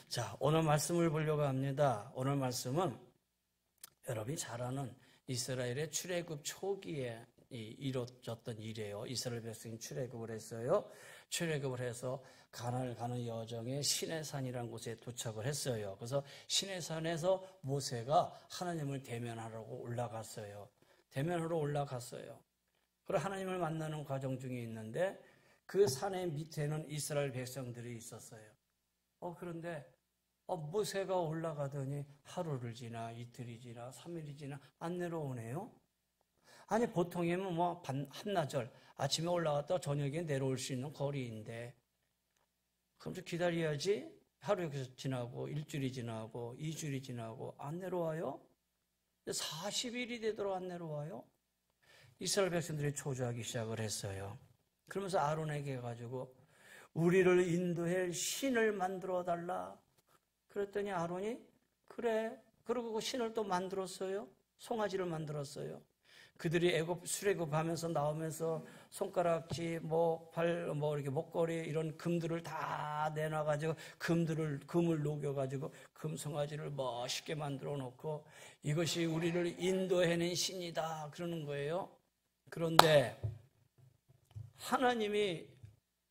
자, 오늘 말씀을 보려고 합니다. 오늘 말씀은 여러분이 잘 아는 이스라엘의 출애굽 초기에 이루어졌던 일이에요. 이스라엘 백성이 출애굽을 했어요. 출애굽을 해서 가나안을 가는 여정에 시내산이라는 곳에 도착을 했어요. 그래서 시내산에서 모세가 하나님을 대면하려고 올라갔어요. 대면하러 올라갔어요. 그리고 하나님을 만나는 과정 중에 있는데 그 산의 밑에는 이스라엘 백성들이 있었어요. 그런데 모세가 올라가더니 하루를 지나 이틀이 지나 3일이 지나 안 내려오네요. 아니 보통이면 한나절 아침에 올라갔다 저녁에 내려올 수 있는 거리인데 그럼 좀 기다려야지. 하루가 지나고 일주일이 지나고 2주일이 지나고 안 내려와요. 40일이 되도록 안 내려와요. 이스라엘 백성들이 초조하기 시작을 했어요. 그러면서 아론에게 가지고 우리를 인도할 신을 만들어 달라. 그랬더니 아론이 그래. 그리고 그 신을 또 만들었어요. 송아지를 만들었어요. 그들이 수레굽하면서 나오면서 손가락지, 이렇게 목걸이 이런 금들을 다 내놔가지고 금을 녹여가지고 금송아지를 멋있게 만들어 놓고 이것이 우리를 인도해낸 신이다 그러는 거예요. 그런데 하나님이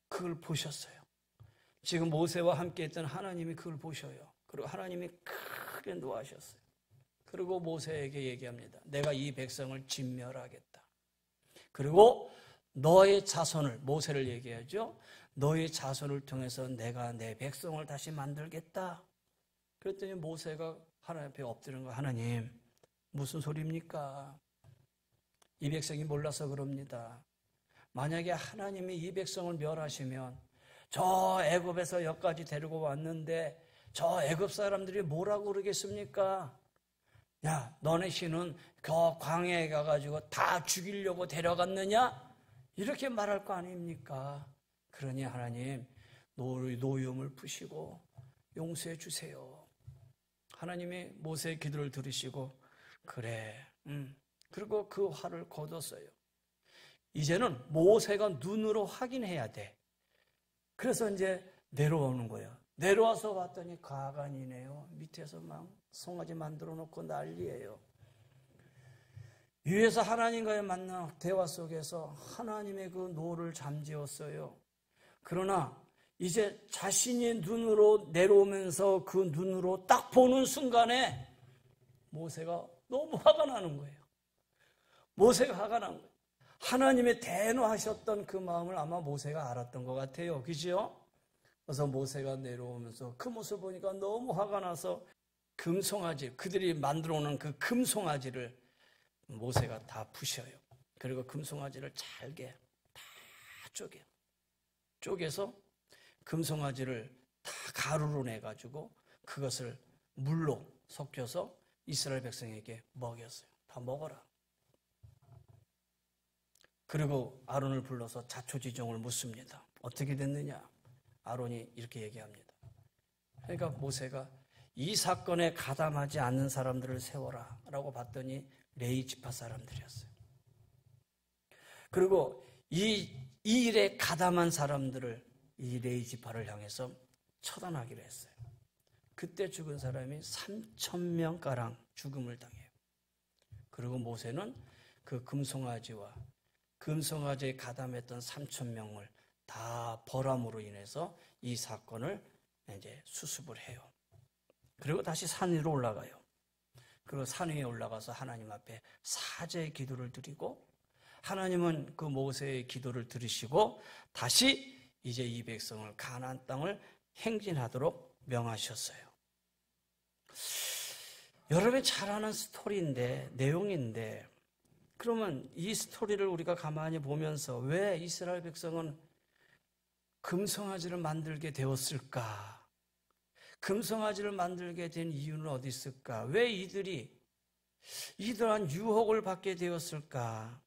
그걸 보셨어요. 지금 모세와 함께 했던 하나님이 그걸 보셔요. 그리고 하나님이 크게 노하셨어요. 그리고 모세에게 얘기합니다. 내가 이 백성을 진멸하겠다. 그리고 너의 자손을, 모세를 얘기하죠. 너의 자손을 통해서 내가 내 백성을 다시 만들겠다. 그랬더니 모세가 하나님 앞에 엎드리는 거예요. 하나님, 무슨 소리입니까? 이 백성이 몰라서 그럽니다. 만약에 하나님이 이 백성을 멸하시면 저 애굽에서 여기까지 데리고 왔는데 저 애굽 사람들이 뭐라고 그러겠습니까? 야, 너네 신은 그 광야에 가가지고 다 죽이려고 데려갔느냐? 이렇게 말할 거 아닙니까? 그러니 하나님 노여움을 푸시고 용서해 주세요. 하나님이 모세의 기도를 들으시고 그래. 그리고 그 화를 거뒀어요. 이제는 모세가 눈으로 확인해야 돼. 그래서 이제 내려오는 거예요. 내려와서 봤더니 가관이네요. 밑에서 막 송아지 만들어 놓고 난리예요. 위에서 하나님과의 만남, 대화 속에서 하나님의 그 노를 잠재웠어요. 그러나 이제 자신의 눈으로 내려오면서 그 눈으로 딱 보는 순간에 모세가 너무 화가 나는 거예요. 모세가 화가 난 거예요. 하나님의 대노하셨던 그 마음을 아마 모세가 알았던 것 같아요. 그죠? 그래서 모세가 내려오면서 그 모습 보니까 너무 화가 나서 금송아지, 그들이 만들어 놓은 그 금송아지를 모세가 다 부셔요. 그리고 금송아지를 잘게 다 쪼개서 금송아지를 다 가루로 내가지고 그것을 물로 섞여서 이스라엘 백성에게 먹였어요. 다 먹어라. 그리고 아론을 불러서 자초지종을 묻습니다. 어떻게 됐느냐? 아론이 이렇게 얘기합니다. 그러니까 모세가 이 사건에 가담하지 않는 사람들을 세워라 라고 봤더니 레위 지파 사람들이었어요. 그리고 이 일에 가담한 사람들을 이 레위 지파를 향해서 처단하기로 했어요. 그때 죽은 사람이 3,000명가량 죽음을 당해요. 그리고 모세는 그 금송아지와 금송아지에 가담했던 3,000명을 다 벌함으로 인해서 이 사건을 이제 수습을 해요. 그리고 다시 산 위로 올라가요. 그리고 산 위에 올라가서 하나님 앞에 사죄의 기도를 드리고 하나님은 그 모세의 기도를 들으시고 다시 이제 이 백성을 가나안 땅을 행진하도록 명하셨어요. 여러분이 잘 아는 스토리인데, 내용인데, 그러면 이 스토리를 우리가 가만히 보면서 왜 이스라엘 백성은 금송아지를 만들게 되었을까? 금송아지를 만들게 된 이유는 어디 있을까? 왜 이들이 이러한 유혹을 받게 되었을까?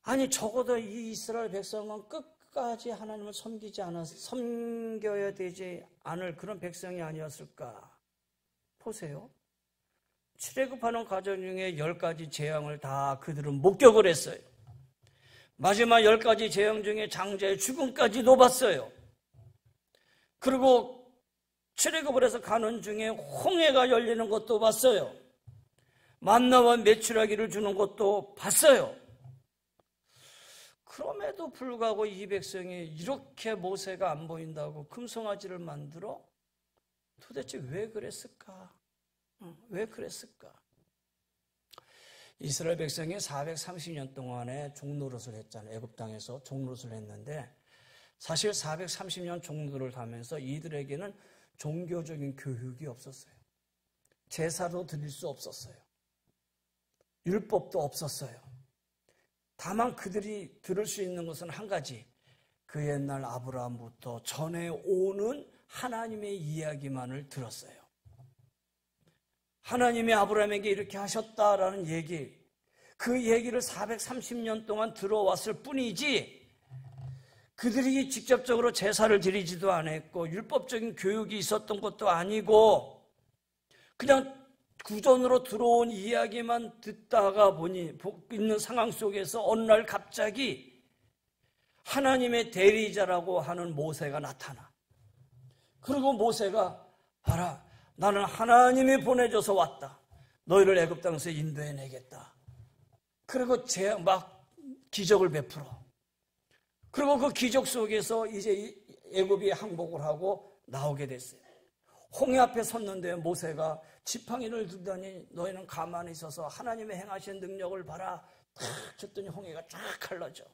아니 적어도 이 이스라엘 백성은 끝까지 하나님을 섬겨야 되지 않을 그런 백성이 아니었을까? 보세요. 출애굽하는 과정 중에 10가지 재앙을 다 그들은 목격을 했어요. 마지막 10가지 재앙 중에 장자의 죽음까지도 봤어요. 그리고 출애굽을 해서 가는 중에 홍해가 열리는 것도 봤어요. 만나와 메추라기를 주는 것도 봤어요. 그럼에도 불구하고 이 백성이 이렇게 모세가 안 보인다고 금송아지를 만들어? 도대체 왜 그랬을까? 왜 그랬을까? 이스라엘 백성이 430년 동안에 종노릇을 했잖아요. 애굽 땅에서 종노릇을 했는데 사실 430년 종노릇을 하면서 이들에게는 종교적인 교육이 없었어요. 제사도 드릴 수 없었어요. 율법도 없었어요. 다만 그들이 들을 수 있는 것은 한 가지, 그 옛날 아브라함부터 전해오는 하나님의 이야기만을 들었어요. 하나님이 아브라함에게 이렇게 하셨다라는 얘기, 그 얘기를 430년 동안 들어왔을 뿐이지 그들이 직접적으로 제사를 드리지도 않았고 율법적인 교육이 있었던 것도 아니고 그냥 구전으로 들어온 이야기만 듣다가 보니 있는 상황 속에서 어느 날 갑자기 하나님의 대리자라고 하는 모세가 나타나. 그리고 모세가 봐라, 나는 하나님이 보내줘서 왔다. 너희를 애굽 땅에서 인도해내겠다. 그리고 막 기적을 베풀어. 그리고 그 기적 속에서 이제 애굽이 항복을 하고 나오게 됐어요. 홍해 앞에 섰는데 모세가 지팡이를 들더니 너희는 가만히 있어서 하나님의 행하신 능력을 봐라. 탁 쳤더니 홍해가 쫙 갈라져.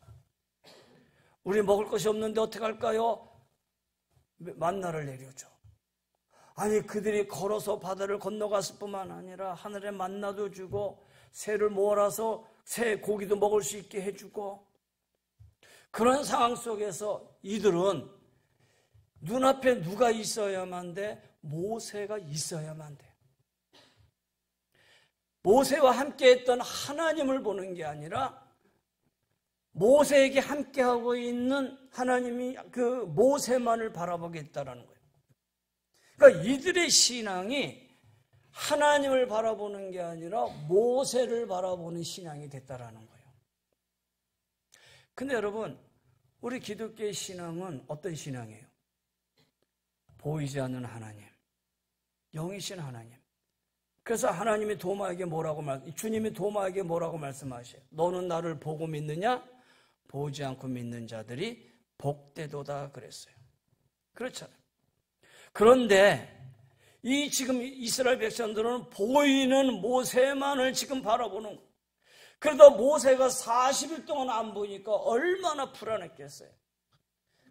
우리 먹을 것이 없는데 어떻게 할까요? 만나를 내려줘. 아니 그들이 걸어서 바다를 건너갔을 뿐만 아니라 하늘에 만나도 주고 새를 몰아서 새 고기도 먹을 수 있게 해주고, 그런 상황 속에서 이들은 눈앞에 누가 있어야만 돼? 모세가 있어야만 돼. 모세와 함께 했던 하나님을 보는 게 아니라 모세에게 함께하고 있는 하나님이 그 모세만을 바라보겠다라는 거예요. 그러니까 이들의 신앙이 하나님을 바라보는 게 아니라 모세를 바라보는 신앙이 됐다라는 거예요. 근데 여러분, 우리 기독교의 신앙은 어떤 신앙이에요? 보이지 않는 하나님, 영이신 하나님. 그래서 하나님이 도마에게 주님이 도마에게 뭐라고 말씀하셔요? 너는 나를 보고 믿느냐? 보지 않고 믿는 자들이 복되도다 그랬어요. 그렇잖아요. 그런데 이 지금 이스라엘 백성들은 보이는 모세만을 지금 바라보는 거예요. 그러다 모세가 40일 동안 안 보니까 얼마나 불안했겠어요.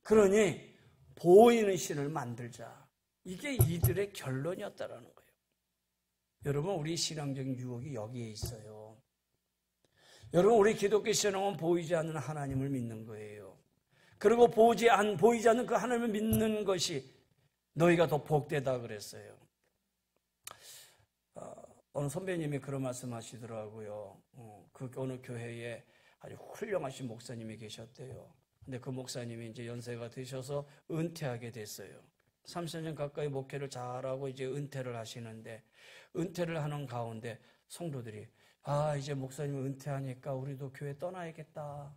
그러니 보이는 신을 만들자. 이게 이들의 결론이었다라는 거예요. 여러분, 우리 신앙적인 유혹이 여기에 있어요. 여러분, 우리 기독교 신앙은 보이지 않는 하나님을 믿는 거예요. 그리고 보이지 않는 그 하나님을 믿는 것이 너희가 더 복되다 그랬어요. 어느 선배님이 그런 말씀 하시더라고요. 그 어느 교회에 아주 훌륭하신 목사님이 계셨대요. 근데 그 목사님이 이제 연세가 드셔서 은퇴하게 됐어요. 30년 가까이 목회를 잘하고 이제 은퇴를 하시는데, 은퇴를 하는 가운데 성도들이 이제 목사님 은퇴하니까 우리도 교회 떠나야겠다.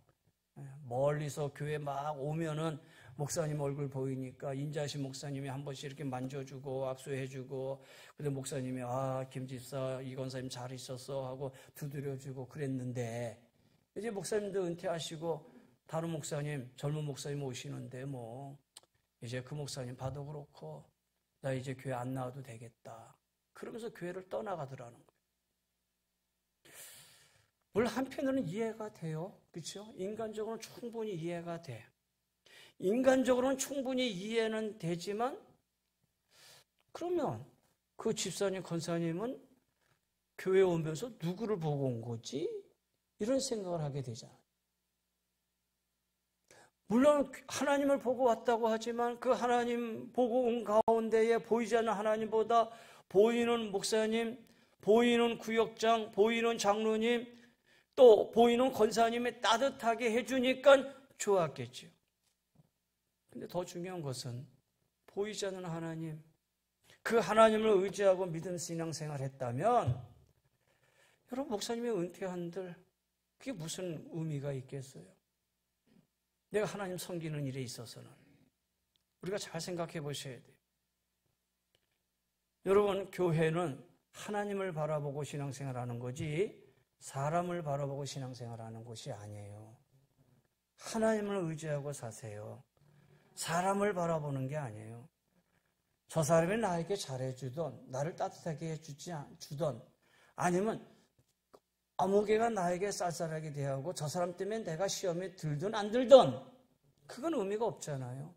멀리서 교회 막 오면은 목사님 얼굴 보이니까 인자하신 목사님이 한 번씩 이렇게 만져주고 악수해주고, 근데 목사님이 김 집사 이 권사님 잘 있었어 하고 두드려주고 그랬는데, 이제 목사님도 은퇴하시고 다른 목사님, 젊은 목사님 오시는데 뭐 이제 그 목사님 봐도 그렇고 나 이제 교회 안 나와도 되겠다. 그러면서 교회를 떠나가더라는 거예요. 물론 한편으로는 이해가 돼요. 그렇죠? 인간적으로는 충분히 이해가 돼. 인간적으로는 충분히 이해는 되지만, 그러면 그 집사님, 권사님은 교회에 오면서 누구를 보고 온 거지? 이런 생각을 하게 되잖아요. 물론 하나님을 보고 왔다고 하지만 그 하나님 보고 온 가운데에 보이지 않는 하나님보다 보이는 목사님, 보이는 구역장, 보이는 장로님, 또 보이는 권사님이 따뜻하게 해주니까 좋았겠죠. 근데 더 중요한 것은 보이지 않는 하나님, 그 하나님을 의지하고 믿음 신앙생활 했다면, 여러분, 목사님이 은퇴한들 그게 무슨 의미가 있겠어요? 내가 하나님 섬기는 일에 있어서는 우리가 잘 생각해 보셔야 돼요. 여러분, 교회는 하나님을 바라보고 신앙생활하는 거지 사람을 바라보고 신앙생활하는 곳이 아니에요. 하나님을 의지하고 사세요. 사람을 바라보는 게 아니에요. 저 사람이 나에게 잘해주던, 나를 따뜻하게 해주던, 아니면 아무개가 나에게 쌀쌀하게 대하고 저 사람 때문에 내가 시험에 들든 안 들든 그건 의미가 없잖아요.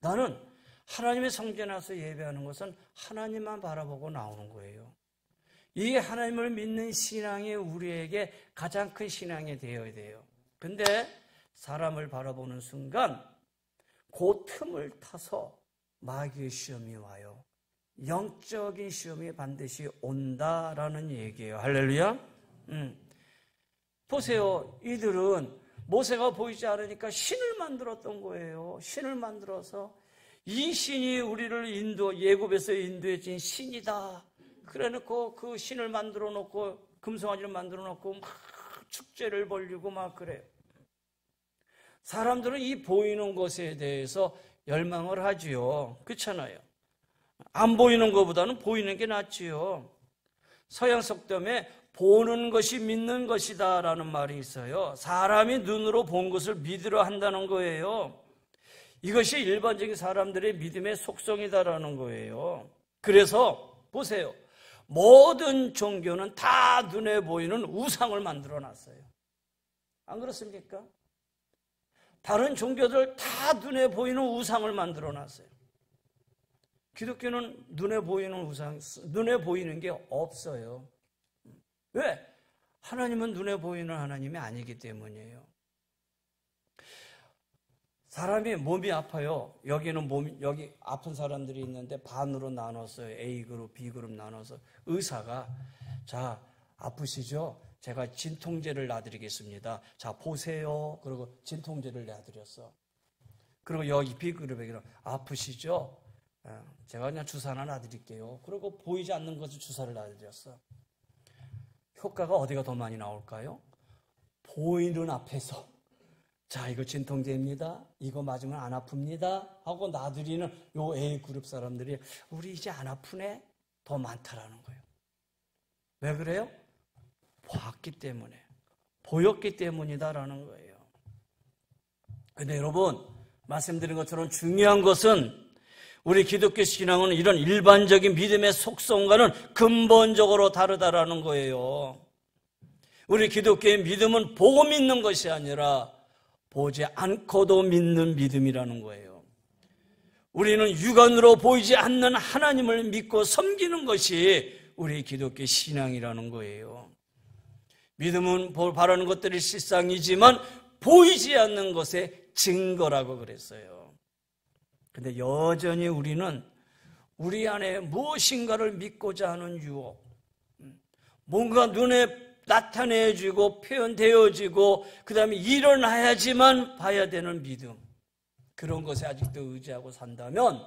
나는 하나님의 성전에 와서 예배하는 것은 하나님만 바라보고 나오는 거예요. 이 하나님을 믿는 신앙이 우리에게 가장 큰 신앙이 되어야 돼요. 근데 사람을 바라보는 순간 그 틈을 타서 마귀의 시험이 와요. 영적인 시험이 반드시 온다라는 얘기예요. 할렐루야. 보세요. 이들은 모세가 보이지 않으니까 신을 만들었던 거예요. 신을 만들어서 이 신이 우리를 예굽에서 인도해진 신이다. 그래놓고 그 신을 만들어 놓고 금송아지를 만들어 놓고 막 축제를 벌리고 막 그래요. 사람들은 이 보이는 것에 대해서 열망을 하지요. 그렇잖아요. 안 보이는 것보다는 보이는 게 낫지요. 서양 속담에 보는 것이 믿는 것이다 라는 말이 있어요. 사람이 눈으로 본 것을 믿으려 한다는 거예요. 이것이 일반적인 사람들의 믿음의 속성이다라는 거예요. 그래서 보세요. 모든 종교는 다 눈에 보이는 우상을 만들어 놨어요. 안 그렇습니까? 다른 종교들 다 눈에 보이는 우상을 만들어 놨어요. 기독교는 눈에 보이는 게 없어요. 왜? 하나님은 눈에 보이는 하나님이 아니기 때문이에요. 사람이 몸이 아파요. 여기 아픈 사람들이 있는데 반으로 나눴어요. A그룹, B그룹 나눠서 의사가 자, 아프시죠? 제가 진통제를 놔드리겠습니다. 자, 보세요. 그리고 진통제를 놔드렸어. 그리고 여기 B그룹에게는 아프시죠? 제가 그냥 주사 하나 놔드릴게요. 그리고 보이지 않는 것을 주사를 놔드렸어. 효과가 어디가 더 많이 나올까요? 보이는 앞에서 자, 이거 진통제입니다. 이거 맞으면 안 아픕니다. 하고 놔드리는 요 A그룹 사람들이 우리 이제 안 아프네? 더 많다라는 거예요. 왜 그래요? 봤기 때문에, 보였기 때문이다라는 거예요. 그런데 여러분, 말씀드린 것처럼 중요한 것은 우리 기독교 신앙은 이런 일반적인 믿음의 속성과는 근본적으로 다르다라는 거예요. 우리 기독교의 믿음은 보고 믿는 것이 아니라 보지 않고도 믿는 믿음이라는 거예요. 우리는 육안으로 보이지 않는 하나님을 믿고 섬기는 것이 우리 기독교 신앙이라는 거예요. 믿음은 바라는 것들이 실상이지만 보이지 않는 것의 증거라고 그랬어요. 근데 여전히 우리는 우리 안에 무엇인가를 믿고자 하는 유혹, 뭔가 눈에 나타내지고 표현되어지고 그 다음에 일어나야지만 봐야 되는 믿음, 그런 것에 아직도 의지하고 산다면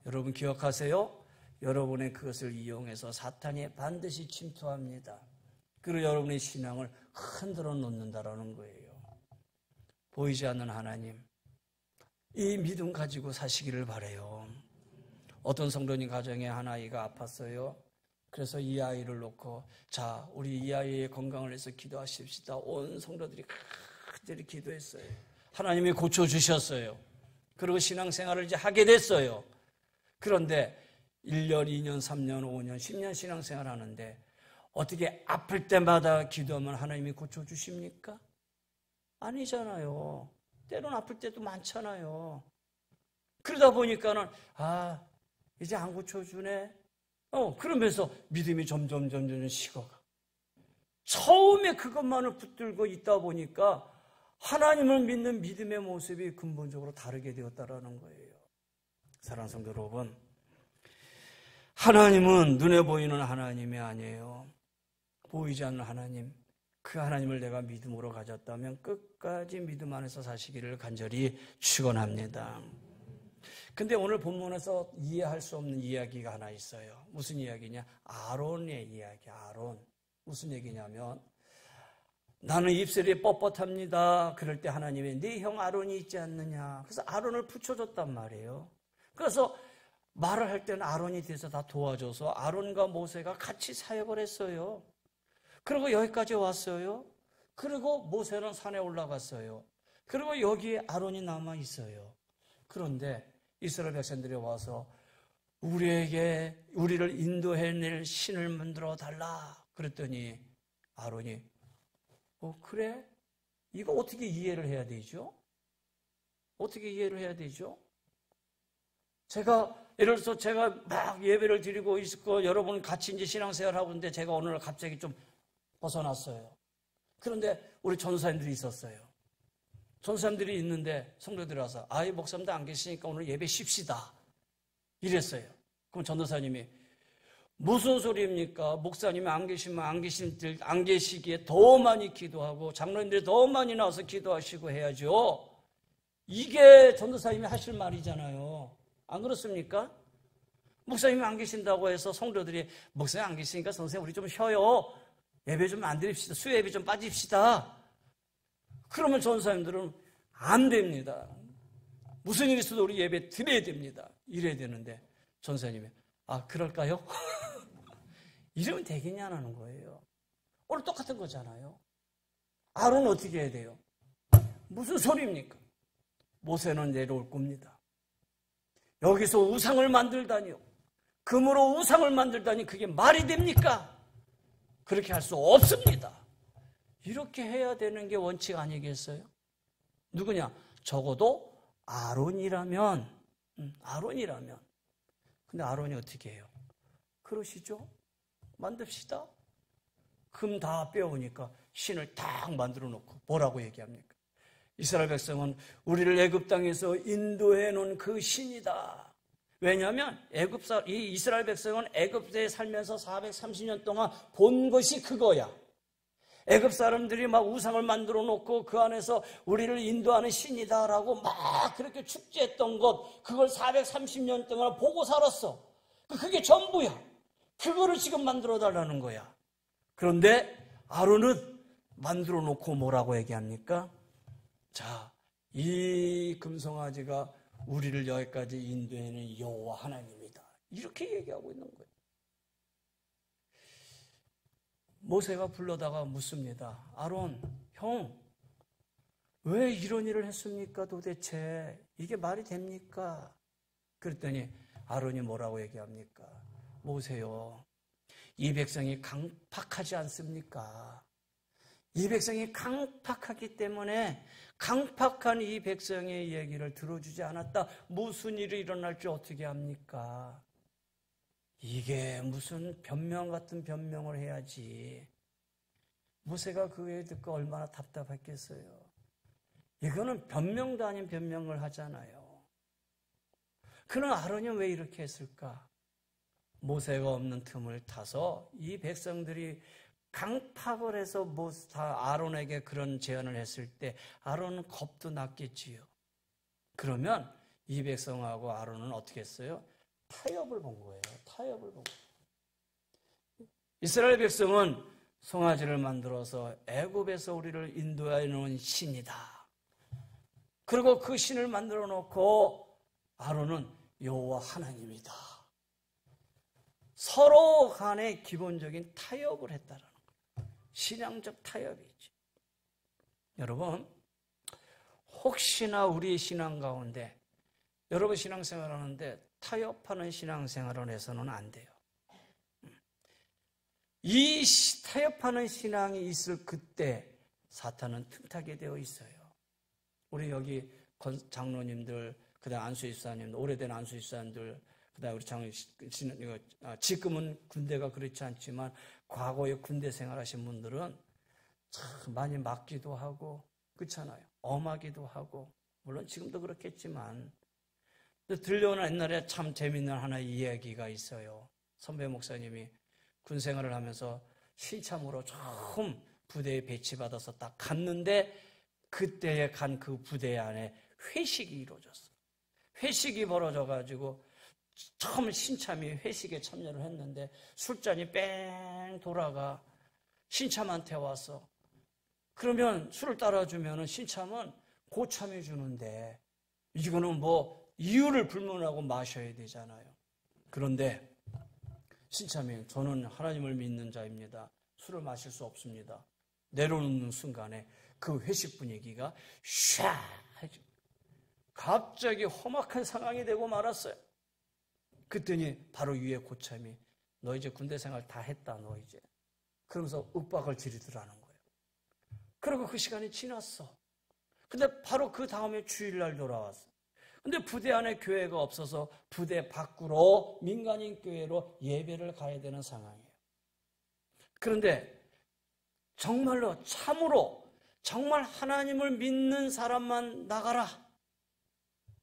여러분 기억하세요. 여러분의 그것을 이용해서 사탄이 반드시 침투합니다. 그리고 여러분의 신앙을 흔들어 놓는다라는 거예요. 보이지 않는 하나님, 이 믿음 가지고 사시기를 바라요. 어떤 성도님 가정에 한 아이가 아팠어요. 그래서 이 아이를 놓고 자, 우리 이 아이의 건강을 위해서 기도하십시다. 온 성도들이 간절히 기도했어요. 하나님이 고쳐주셨어요. 그리고 신앙생활을 이제 하게 됐어요. 그런데 1년, 2년, 3년, 5년, 10년 신앙생활 하는데 어떻게 아플 때마다 기도하면 하나님이 고쳐주십니까? 아니잖아요. 때로는 아플 때도 많잖아요. 그러다 보니까는 이제 안 고쳐주네. 그러면서 믿음이 점점 식어가. 처음에 그것만을 붙들고 있다 보니까 하나님을 믿는 믿음의 모습이 근본적으로 다르게 되었다라는 거예요. 사랑하는 성도 여러분, 하나님은 눈에 보이는 하나님이 아니에요. 보이지 않는 하나님, 그 하나님을 내가 믿음으로 가졌다면 끝까지 믿음 안에서 사시기를 간절히 축원합니다. 근데 오늘 본문에서 이해할 수 없는 이야기가 하나 있어요. 무슨 이야기냐? 아론의 이야기. 아론. 무슨 얘기냐면 나는 입술이 뻣뻣합니다. 그럴 때 하나님이 네 형 아론이 있지 않느냐. 그래서 아론을 붙여줬단 말이에요. 그래서 말을 할 때는 아론이 뒤에서 다 도와줘서 아론과 모세가 같이 사역을 했어요. 그리고 여기까지 왔어요. 그리고 모세는 산에 올라갔어요. 그리고 여기에 아론이 남아 있어요. 그런데 이스라엘 백성들이 와서 우리를 인도해낼 신을 만들어 달라 그랬더니 아론이 그래? 이거 어떻게 이해를 해야 되죠? 어떻게 이해를 해야 되죠? 예를 들어서 제가 막 예배를 드리고 있고 여러분 같이 이제 신앙생활 하고 있는데 제가 오늘 갑자기 좀 벗어났어요. 그런데 우리 전도사님들이 있었어요. 전도사님들이 있는데 성도들이 와서 목사님도 안 계시니까 오늘 예배 쉽시다. 이랬어요. 그럼 전도사님이 무슨 소리입니까? 목사님이 안 계시면 안 계시기에 더 많이 기도하고 장로님들이 더 많이 나와서 기도하시고 해야죠. 이게 전도사님이 하실 말이잖아요. 안 그렇습니까? 목사님이 안 계신다고 해서 성도들이 목사님 안 계시니까 선생님 우리 좀 쉬어요. 예배 좀 안 드립시다. 수요예배 좀 빠집시다. 그러면 전도사님들은 안 됩니다. 무슨 일이 있어도 우리 예배 드려야 됩니다. 이래야 되는데 전도사님이 그럴까요? 이러면 되겠냐 안 하는 거예요. 오늘 똑같은 거잖아요. 아론은 어떻게 해야 돼요? 무슨 소리입니까? 모세는 내려올 겁니다. 여기서 우상을 만들다니요. 금으로 우상을 만들다니 그게 말이 됩니까? 그렇게 할 수 없습니다. 이렇게 해야 되는 게 원칙 아니겠어요? 누구냐? 적어도 아론이라면. 근데 아론이 어떻게 해요? 그러시죠? 만듭시다. 금 다 빼오니까 신을 딱 만들어 놓고 뭐라고 얘기합니까? 이스라엘 백성은 우리를 애굽 땅에서 인도해 놓은 그 신이다. 왜냐하면 이 이스라엘 백성은 애굽에 살면서 430년 동안 본 것이 그거야. 애굽 사람들이 막 우상을 만들어 놓고 그 안에서 우리를 인도하는 신이다라고 막 그렇게 축제했던 것, 그걸 430년 동안 보고 살았어. 그게 전부야. 그거를 지금 만들어 달라는 거야. 그런데 아론은 만들어 놓고 뭐라고 얘기합니까? 자, 이 금송아지가 우리를 여기까지 인도해낸 여호와 하나님이다. 이렇게 얘기하고 있는 거예요. 모세가 불러다가 묻습니다. 아론, 형, 왜 이런 일을 했습니까? 도대체 이게 말이 됩니까? 그랬더니 아론이 뭐라고 얘기합니까? 모세요, 이 백성이 강팍하지 않습니까? 이 백성이 강팍하기 때문에 강팍한 이 백성의 얘기를 들어주지 않았다. 무슨 일이 일어날지 어떻게 합니까? 이게 무슨 변명 같은 변명을 해야지. 모세가 그 얘기 듣고 얼마나 답답했겠어요. 이거는 변명도 아닌 변명을 하잖아요. 그럼 아론이 왜 이렇게 했을까? 모세가 없는 틈을 타서 이 백성들이 강팍을 해서 아론에게 그런 제안을 했을 때 아론은 겁도 났겠지요. 그러면 이 백성하고 아론은 어떻게 했어요? 타협을 본 거예요. 타협을 본 거예요. 이스라엘 백성은 송아지를 만들어서 애굽에서 우리를 인도해 놓은 신이다. 그리고 그 신을 만들어 놓고 아론은 여호와 하나님이다. 서로 간에 기본적인 타협을 했다라는 거예요. 신앙적 타협이지. 여러분, 혹시나 우리 신앙 가운데 여러분 신앙생활 하는데 타협하는 신앙생활을 해서는 안 돼요. 이 타협하는 신앙이 있을 그때 사탄은 틈타게 되어 있어요. 우리 여기 장로님들, 그다음 안수집사님들, 오래된 안수집사님들, 그다음 우리 지금은 군대가 그렇지 않지만 과거에 군대 생활하신 분들은 참 많이 맞기도 하고 그렇잖아요. 엄하기도 하고 물론 지금도 그렇겠지만 들려오는 옛날에 참 재밌는 하나의 이야기가 있어요. 선배 목사님이 군 생활을 하면서 신참으로 처음 부대에 배치받아서 딱 갔는데 그때에 간 그 부대 안에 회식이 이루어졌어요. 회식이 벌어져가지고 처음 신참이 회식에 참여를 했는데 술잔이 뺑 돌아가 신참한테 와서 그러면 술을 따라주면 신참은 고참이 주는데 이거는 뭐 이유를 불문하고 마셔야 되잖아요. 그런데 신참이 저는 하나님을 믿는 자입니다. 술을 마실 수 없습니다. 내려놓는 순간에 그 회식 분위기가 샤 갑자기 험악한 상황이 되고 말았어요. 그랬더니 바로 위에 고참이 너 이제 군대 생활 다 했다 너 이제 그러면서 윽박을 지르더라는 거예요. 그리고 그 시간이 지났어. 근데 바로 그 다음에 주일날 돌아왔어. 근데 부대 안에 교회가 없어서 부대 밖으로 민간인 교회로 예배를 가야 되는 상황이에요. 그런데 정말로 참으로 정말 하나님을 믿는 사람만 나가라.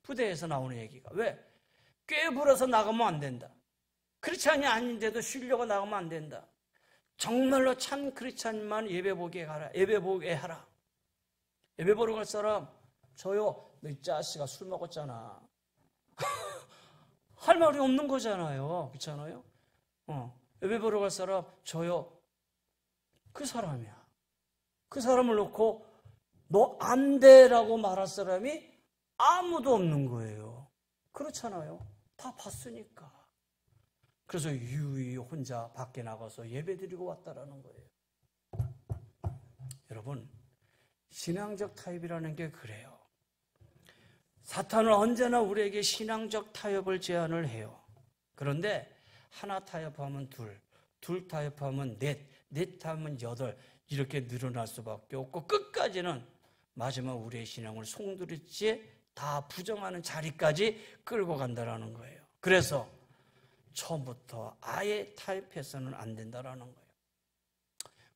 부대에서 나오는 얘기가. 왜? 꾀부려서 나가면 안 된다. 크리스찬이 아닌데도 쉬려고 나가면 안 된다. 정말로 참 크리스찬만 예배 보게 가라. 예배 보게 하라. 예배 보러 갈 사람 저요. 너 이 자식아 술 먹었잖아. 할 말이 없는 거잖아요. 그렇잖아요? 예배 보러 갈 사람 저요. 그 사람이야. 그 사람을 놓고 너 안 돼라고 말할 사람이 아무도 없는 거예요. 그렇잖아요. 다 봤으니까. 그래서 유유히 혼자 밖에 나가서 예배드리고 왔다라는 거예요. 여러분, 신앙적 타협이라는 게 그래요. 사탄은 언제나 우리에게 신앙적 타협을 제안을 해요. 그런데 하나 타협하면 둘 타협하면 넷 타협하면 8 이렇게 늘어날 수밖에 없고 끝까지는 마지막 우리의 신앙을 송두리째 다 부정하는 자리까지 끌고 간다라는 거예요. 그래서 처음부터 아예 타협해서는 안 된다라는 거예요.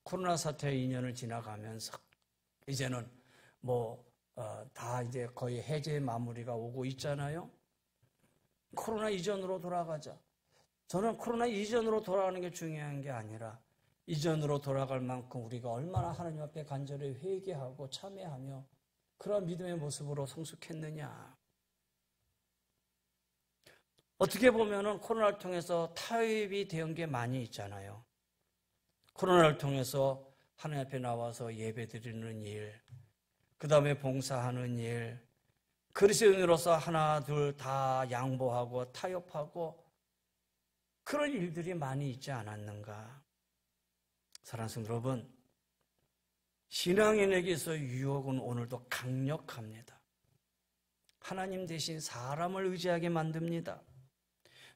코로나 사태 2년을 지나가면서 이제는 다 이제 거의 해제 마무리가 오고 있잖아요. 코로나 이전으로 돌아가자. 저는 코로나 이전으로 돌아가는 게 중요한 게 아니라 이전으로 돌아갈 만큼 우리가 얼마나 하나님 앞에 간절히 회개하고 참회하며 그런 믿음의 모습으로 성숙했느냐. 어떻게 보면은 코로나를 통해서 타협이 된 게 많이 있잖아요. 코로나를 통해서 하나님 앞에 나와서 예배드리는 일, 그 다음에 봉사하는 일, 그리스도인으로서 하나 둘 다 양보하고 타협하고 그런 일들이 많이 있지 않았는가. 사랑하는 성도 여러분, 신앙인에게서 유혹은 오늘도 강력합니다. 하나님 대신 사람을 의지하게 만듭니다.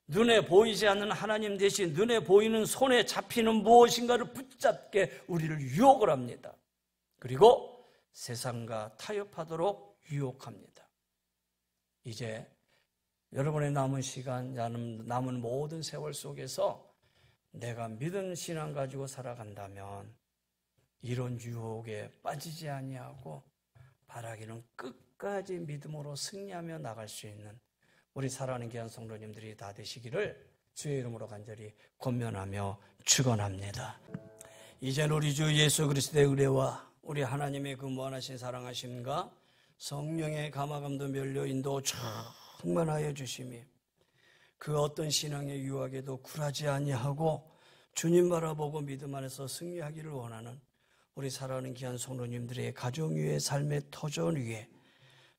눈에 보이지 않는 하나님 대신 눈에 보이는 손에 잡히는 무엇인가를 붙잡게 우리를 유혹을 합니다. 그리고 세상과 타협하도록 유혹합니다. 이제 여러분의 남은 시간, 남은 모든 세월 속에서 내가 믿은 신앙 가지고 살아간다면 이런 유혹에 빠지지 아니하고 바라기는 끝까지 믿음으로 승리하며 나갈 수 있는 우리 사랑하는 귀한 성도님들이 다 되시기를 주의 이름으로 간절히 권면하며 축원합니다. 이젠 우리 주 예수 그리스도의 은혜와 우리 하나님의 그 무한하신 사랑하심과 성령의 감화감도 면류인도 충만하여 주심이 그 어떤 신앙의 유혹에도 굴하지 아니하고 주님 바라보고 믿음 안에서 승리하기를 원하는 우리 사랑하는 귀한 성도님들의 가정 위에 삶의 터전 위에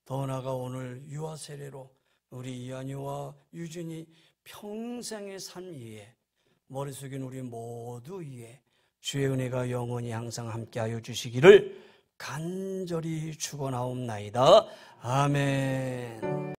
더 나아가 오늘 유아 세례로 우리 이한이와 유진이 평생의 삶 위에 머리 숙인 우리 모두 위에 주의 은혜가 영원히 항상 함께하여 주시기를 간절히 축원하옵나이다. 아멘.